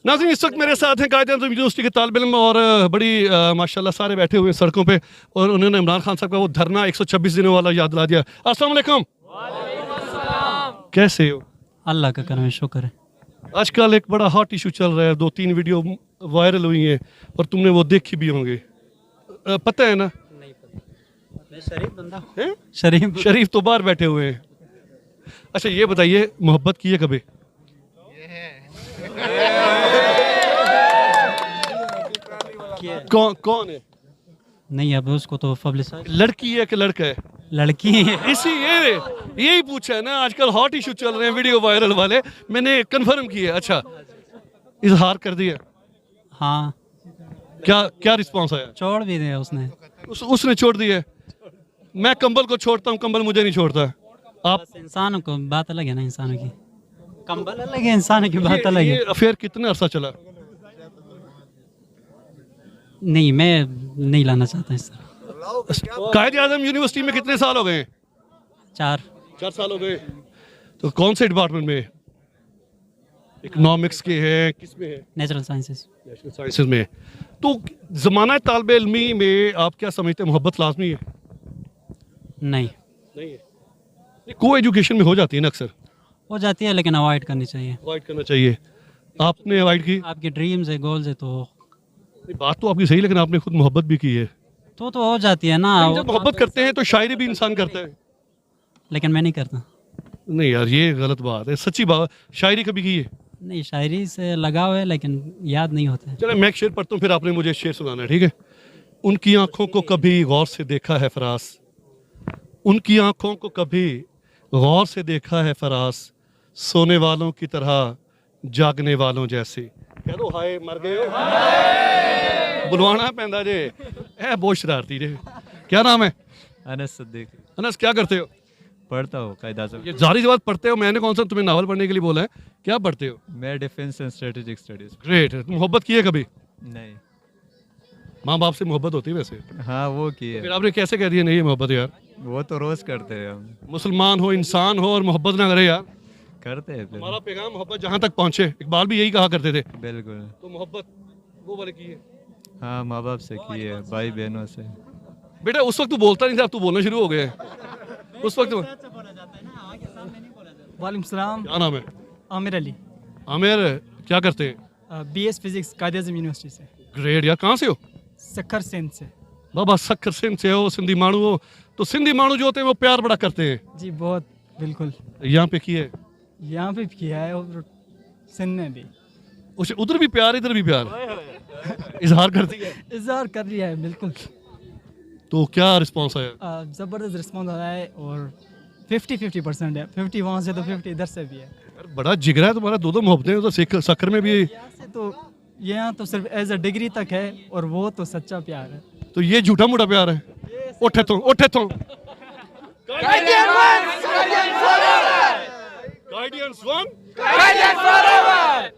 नाज़रीन, इस वक्त मेरे साथ हैं कायद-ए-आज़म यूनिवर्सिटी के तालिब इल्म और बड़ी माशाल्लाह सारे बैठे हुए हैं सड़कों पे और उन्होंने इमरान खान साहब का वो धरना 126 दिनों वाला याद दिला दिया। अस्सलाम वालेकुम। कैसे हो? अल्लाह का करम है, शुक्र है। आजकल एक बड़ा हॉट इशू चल रहा है, 2-3 वीडियो वायरल हुई हैं और तुमने वो देखी भी होंगे, पता है ना? नहीं पता, मैं शरीफ बंदा हैं? शरीफ शरीफ तो बाहर बैठे हुए हैं। अच्छा ये बताइए, मोहब्बत की है कभी? कौन है? नहीं, अब उसको तो पब्लिसाइज लड़की है कि लड़का है? लड़की है। इसी यही पूछा है ना, आजकल हॉट इशू चल रहे हैं वीडियो वायरल वाले, मैंने कंफर्म किया। अच्छा, इजहार कर दिया? हाँ, क्या क्या रिस्पांस आया? छोड़ भी दिया उसने। उसने छोड़ दिया। मैं कंबल को छोड़ता हूँ, कंबल मुझे नहीं छोड़ता। आप बस इंसानों को बात अलग है ना, इंसानों की कंबल अलग है, इंसानों की बात अलग ये है। अफेयर कितना अरसा चला? नहीं, मैं नहीं लाना चाहता इस तरह। कायद-ए-आज़म यूनिवर्सिटी में कितने साल हो गए? 4 साल हो गए। तो कौन से डिपार्टमेंट में? इकोनॉमिक्स के हैं, किस में है? Natural sciences. नेशनल साइंसेज में। तो ज़माना तालिब इल्मी में आप क्या समझते हैं, मोहब्बत लाजमी है? नहीं, नहीं है। को एजुकेशन में हो जाती है ना अक्सर? हो जाती है लेकिन अवॉइड करनी चाहिए। अवॉइड करना चाहिए। आपने अवॉइड की? आपकी ड्रीम्स है, गोल्स है, तो बात तो आपकी सही, लेकिन आपने खुद मोहब्बत भी की है। तो हो जाती है ना। जब मोहब्बत करते हैं तो शायरी भी इंसान करता है। लेकिन मैं नहीं करता। नहीं यार, ये गलत बात है, सच्ची बात। शायरी कभी की है? नहीं, शायरी से लगाव है लेकिन याद नहीं होते। चलो मैं एक शेर पढ़ता हूँ, फिर आपने मुझे शेर सुनाना है, ठीक है? उनकी आंखों को कभी गौर से देखा है फरास, उनकी आंखों को कभी गौर से देखा है फरास, सोने वालों की तरह जागने वालों जैसे। कह दो हाय, मर गए हो। बुलवाना पैंदा जे है, बहुत शरारती जे। क्या नाम है? अनस सिद्दीक। अनस, क्या करते हो? पढ़ता हूँ कायद-ए-आज़म। ये जारी सी बात, पढ़ते हो? मैंने कौन सा तुम्हें नावल पढ़ने के लिए बोला है? क्या पढ़ते हो? मैं defence and strategic studies. Great. मोहब्बत की है कभी? नहीं। माँ बाप से मोहब्बत होती है वैसे? हाँ, वो की फिर है। आपने कैसे कह दिया नहीं ये मोहब्बत यार? वो तो रोज करते हैं हम। मुसलमान हो, इंसान हो और मोहब्बत ना करे यार? करते हैं फिर। हमारा पैगाम मोहब्बत जहाँ तक पहुँचे। इकबाल भी यही कहा करते थे। बिल्कुल। तो मोहब्बत वो वाले की है। हाँ, माँ बाप से की है, भाई बहनों से। बेटा उस वक्त तू बोलता नहीं था, अब तू बोलना शुरू हो गया है। उस वक्त वालेकुम सलाम। क्या नाम है? आमिर अली, आमिर, क्या करते हैं? BS फिजिक्स कायद-ए-आज़म यूनिवर्सिटी से। ग्रेट यार। कहाँ से हो? सखर सिंध से। बाबा सखर सिंध से हो, सिंधी मानू हो। तो सिंधी मानू जो होते हैं वो प्यार बड़ा करते हैं। जी बहुत, बिल्कुल। यहाँ पे की है? यहाँ पे भी किया है और सिंध में भी। उधर भी प्यार, इधर भी प्यार। इजहार करती है? इज़हार कर लिया है, बिल्कुल। तो क्या रिस्पॉन्स आया? ज़बरदस्त रिस्पॉन्स आया है और 50-50% है। 50 वहाँ से तो 50 इधर से भी है। यार बड़ा जिगरा है तुम्हारा, दो मोहब्बतें उधर सखर में भी। यहाँ से तो, यहाँ तो सिर्फ एज अ डिग्री तक है और वो तो सच्चा प्यार है। तो ये झूठा मूठा प्यार है। उठे तो गाइडियंस वन, गाइडियंस फॉरएवर।